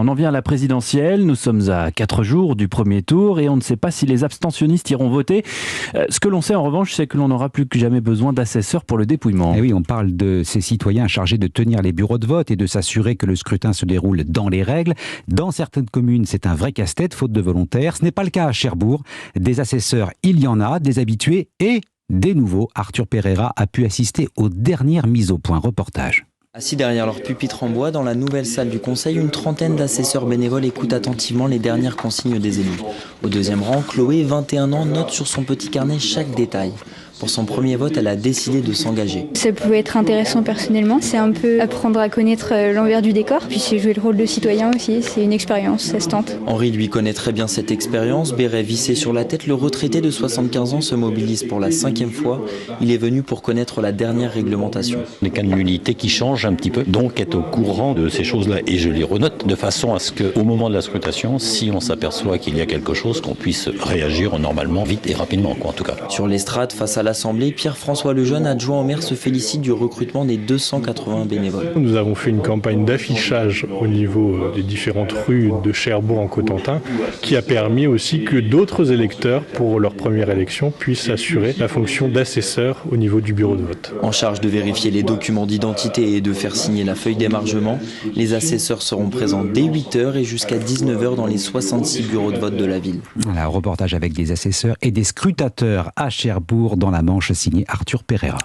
On en vient à la présidentielle, nous sommes à 4 jours du premier tour et on ne sait pas si les abstentionnistes iront voter. Ce que l'on sait en revanche, c'est que l'on n'aura plus que jamais besoin d'assesseurs pour le dépouillement. Et oui, on parle de ces citoyens chargés de tenir les bureaux de vote et de s'assurer que le scrutin se déroule dans les règles. Dans certaines communes, c'est un vrai casse-tête, faute de volontaires. Ce n'est pas le cas à Cherbourg. Des assesseurs, il y en a, des habitués et des nouveaux. Arthur Pereira a pu assister aux dernières mises au point. Reportage. Assis derrière leur pupitre en bois, dans la nouvelle salle du conseil, une trentaine d'assesseurs bénévoles écoutent attentivement les dernières consignes des élus. Au deuxième rang, Chloé, 21 ans, note sur son petit carnet chaque détail. Pour son premier vote, elle a décidé de s'engager. Ça pouvait être intéressant personnellement, c'est un peu apprendre à connaître l'envers du décor, puis c'est jouer le rôle de citoyen aussi, c'est une expérience, ça se tente. Henri lui connaît très bien cette expérience, béret vissé sur la tête, le retraité de 75 ans se mobilise pour la 5e fois. Il est venu pour connaître la dernière réglementation. Les cas de nullité qui changent un petit peu, donc être au courant de ces choses-là, et je les renote de façon à ce qu'au moment de la scrutation, si on s'aperçoit qu'il y a quelque chose, qu'on puisse réagir normalement, vite et rapidement, en tout cas. Sur l'estrade, face à l'Assemblée, Pierre-François Lejeune, adjoint au maire, se félicite du recrutement des 280 bénévoles. Nous avons fait une campagne d'affichage au niveau des différentes rues de Cherbourg en Cotentin qui a permis aussi que d'autres électeurs, pour leur première élection, puissent assurer la fonction d'assesseur au niveau du bureau de vote. En charge de vérifier les documents d'identité et de faire signer la feuille d'émargement, les assesseurs seront présents dès 8h et jusqu'à 19h dans les 66 bureaux de vote de la ville. Voilà, un reportage avec des assesseurs et des scrutateurs à Cherbourg dans la Manche, signé Arthur Pereira.